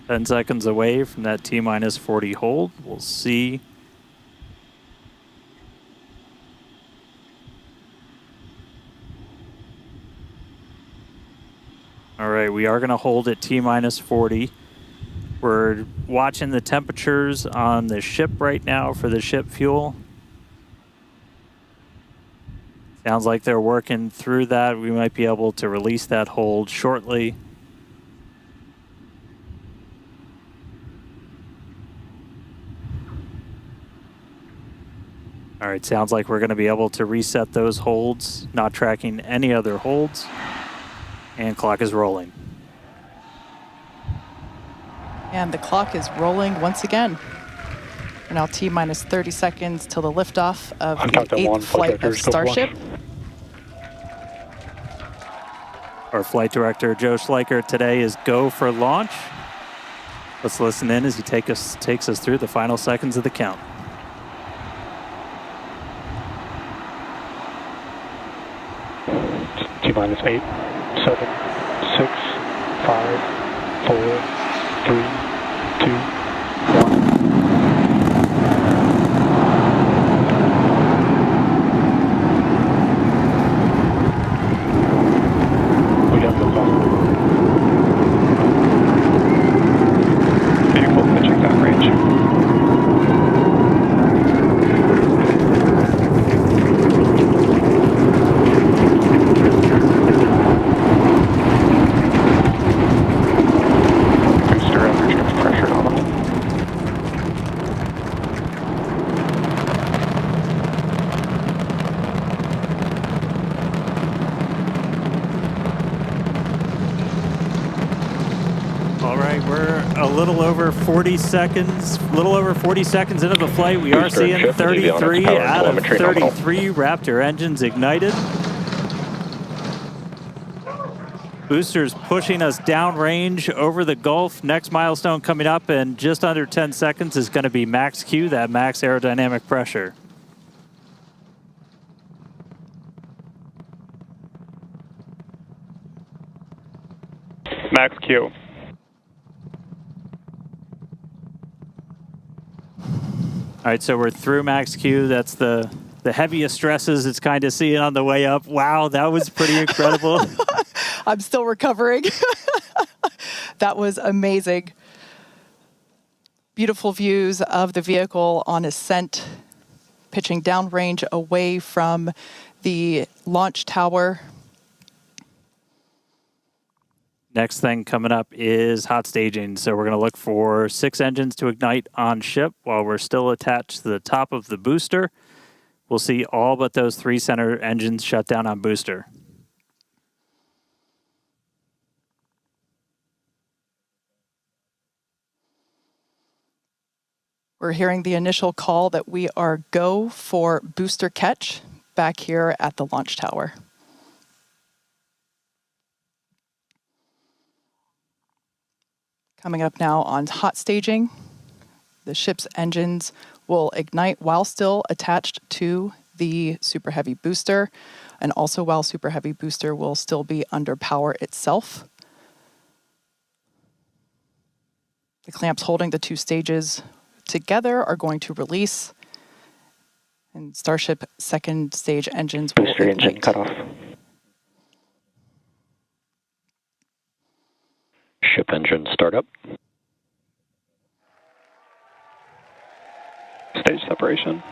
10 seconds away from that T-minus 40 hold. We'll see. All right, we are going to hold at T-minus 40. We're watching the temperatures on the ship right now for the ship fuel. Sounds like they're working through that. We might be able to release that hold shortly. All right, sounds like we're going to be able to reset those holds, not tracking any other holds. And clock is rolling. And the clock is rolling once again. We're now T-minus 30 seconds till the liftoff of the 8th flight of Starship. Our flight director, Joe Schleicher, today is go for launch. Let's listen in as he takes us through the final seconds of the count. T-minus 8, 7, 6, 5, 4, 3, 2, 1. We got liftoff. Beautiful, pitching down range. A little over 40 seconds into the flight. We are seeing 33 out of 33 Raptor engines ignited. Boosters pushing us downrange over the Gulf. Next milestone coming up in just under 10 seconds is going to be max Q, that max aerodynamic pressure. Max Q. All right, so we're through max Q. That's the heaviest stresses it's kind of seeing on the way up. Wow, that was pretty incredible. I'm still recovering. That was amazing. Beautiful views of the vehicle on Ascent, pitching downrange away from the launch tower. Next thing coming up is hot staging. So we're going to look for 6 engines to ignite on ship while we're still attached to the top of the booster. We'll see all but those 3 center engines shut down on booster. We're hearing the initial call that we are go for booster catch back here at the launch tower. Coming up now on hot staging, the ship's engines will ignite while still attached to the Super Heavy booster, and also while Super Heavy booster will still be under power itself. The clamps holding the 2 stages together are going to release, and Starship second stage engines will booster ignite. Engine cut off. Ship engine startup. Stage separation.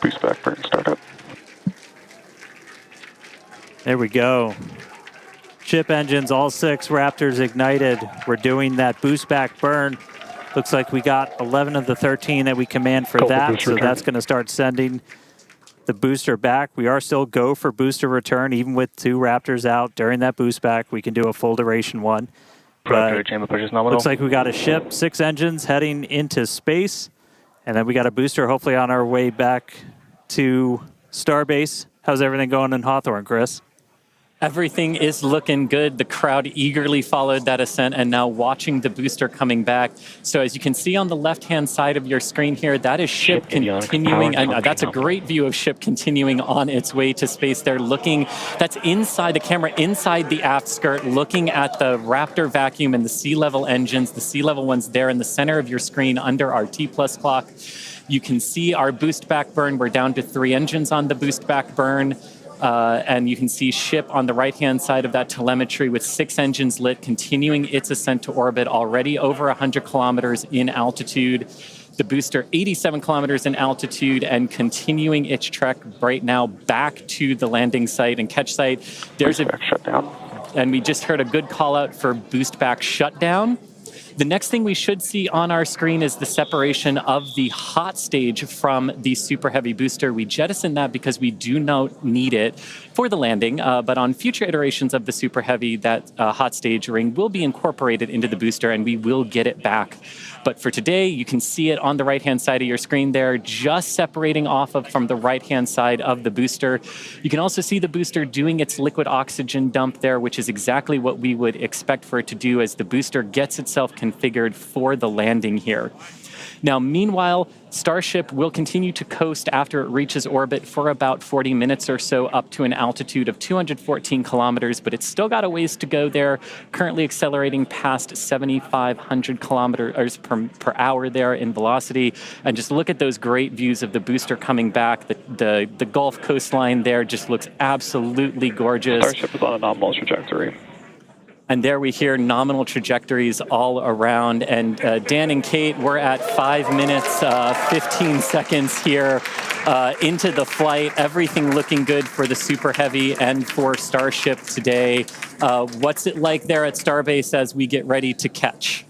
Boost back burn startup. There we go. Ship engines, all 6 Raptors ignited. We're doing that boost back burn. Looks like we got 11 of the 13 that we command for that, so that's going to start sending the booster back. We are still go for booster return, even with 2 Raptors out during that boost back. We can do a full duration one. But chamber push is nominal. Looks like we got a ship, 6 engines heading into space, and then we got a booster hopefully on our way back to Starbase. How's everything going in Hawthorne, Chris? Everything is looking good. The crowd eagerly followed that ascent and now watching the booster coming back. So as you can see on the left-hand side of your screen here, that is ship continuing, and that's a great view of ship continuing on its way to space. They're looking, that's inside the camera, inside the aft skirt, looking at the Raptor vacuum and the sea level engines. The sea level ones there in the center of your screen under our T+ clock. You can see our boost back burn. We're down to 3 engines on the boost back burn. And you can see ship on the right-hand side of that telemetry with 6 engines lit, continuing its ascent to orbit, already over 100 kilometers in altitude. The booster 87 kilometers in altitude and continuing its trek right now back to the landing site and catch site. There's a shutdown. And we just heard a good call out for boost back shutdown. The next thing we should see on our screen is the separation of the hot stage from the Super Heavy booster. We jettisoned that because we do not need it for the landing, but on future iterations of the Super Heavy, that hot stage ring will be incorporated into the booster and we will get it back. But for today, you can see it on the right-hand side of your screen there, just separating off from the right-hand side of the booster. You can also see the booster doing its liquid oxygen dump there, which is exactly what we would expect for it to do as the booster gets itself configured for the landing here. Now, meanwhile, Starship will continue to coast after it reaches orbit for about 40 minutes or so up to an altitude of 214 kilometers, but it's still got a ways to go there, currently accelerating past 7,500 kilometers per hour there in velocity. And just look at those great views of the booster coming back. The Gulf coastline there just looks absolutely gorgeous. Starship is on a nominal trajectory. And there we hear nominal trajectories all around. And Dan and Kate, we're at 5 minutes, 15 seconds here into the flight. Everything looking good for the Super Heavy and for Starship today. What's it like there at Starbase as we get ready to catch?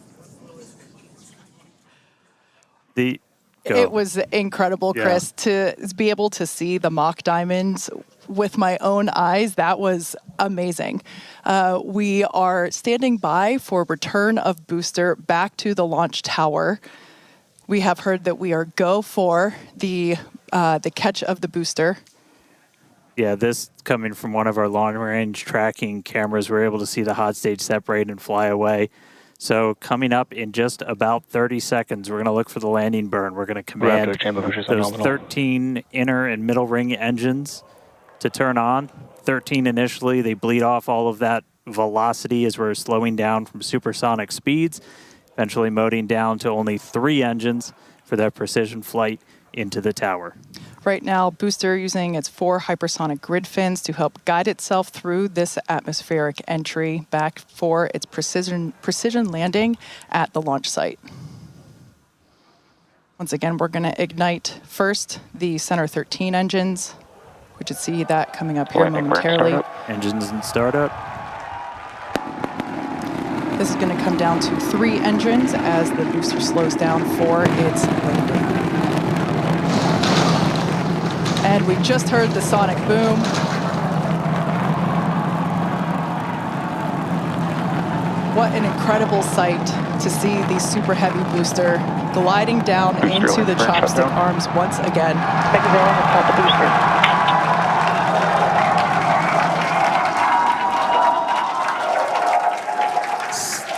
It was incredible, Chris, to be able to see the mock diamonds with my own eyes. That was amazing. We are standing by for return of booster back to the launch tower. We have heard that we are go for the catch of the booster. Yeah, this coming from one of our long-range tracking cameras, we're able to see the hot stage separate and fly away. So coming up in just about 30 seconds, we're going to look for the landing burn. We're going to command those 13 inner and middle ring engines to turn on. 13 initially, they bleed off all of that velocity as we're slowing down from supersonic speeds, eventually moding down to only 3 engines for that precision flight into the tower. Right now, booster using its 4 hypersonic grid fins to help guide itself through this atmospheric entry back for its precision landing at the launch site. Once again, we're going to ignite first the center 13 engines. We should see that coming up here momentarily. Engines in startup. This is going to come down to 3 engines as the booster slows down for its landing. And we just heard the sonic boom. What an incredible sight to see the Super Heavy booster gliding down into the chopstick arms once again.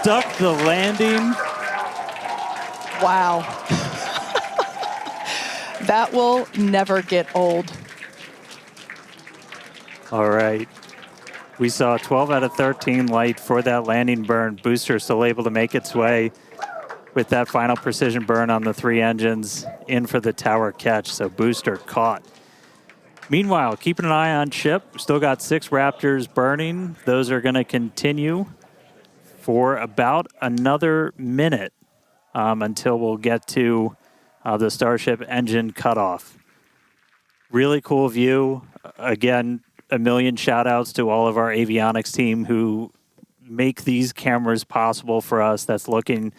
Stuck the landing. Wow. That will never get old. All right. We saw 12 out of 13 light for that landing burn. Booster still able to make its way with that final precision burn on the 3 engines in for the tower catch. So booster caught. Meanwhile, keeping an eye on ship. Still got 6 Raptors burning. Those are going to continue for about another minute until we'll get to the Starship engine cutoff. Really cool view. Again, a million shout outs to all of our avionics team who make these cameras possible for us. That's looking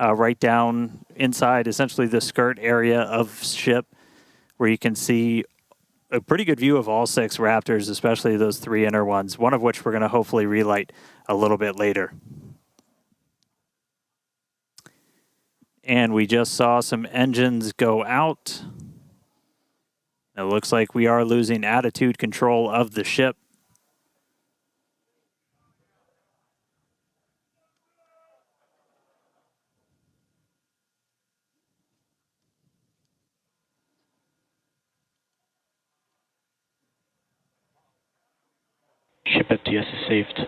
right down inside essentially the skirt area of ship, where you can see a pretty good view of all 6 Raptors, especially those 3 inner ones, one of which we're going to hopefully relight a little bit later. And we just saw some engines go out. It looks like we are losing attitude control of the ship. Ship FTS is saved.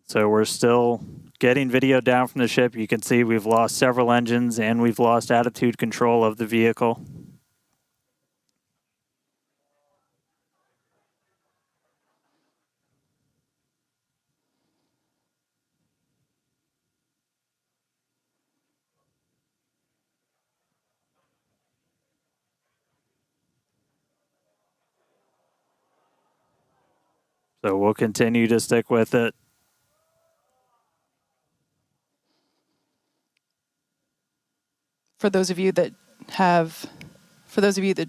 So we're still getting video down from the ship. You can see we've lost several engines and we've lost attitude control of the vehicle. So we'll continue to stick with it. For those of you that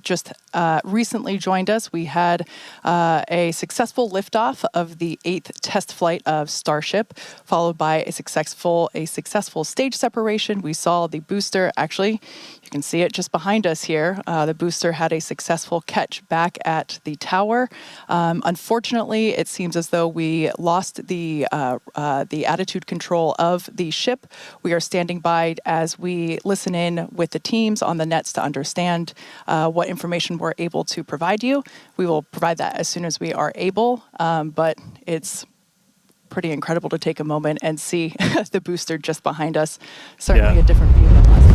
just recently joined us, we had a successful liftoff of the 8th test flight of Starship, followed by a successful stage separation. We saw the booster, actually, you can see it just behind us here. The booster had a successful catch back at the tower. Unfortunately, it seems as though we lost the attitude control of the ship. We are standing by as we listen in with the teams on the nets to understand what information we're able to provide you. We will provide that as soon as we are able, but it's pretty incredible to take a moment and see the booster just behind us. Certainly a different view than last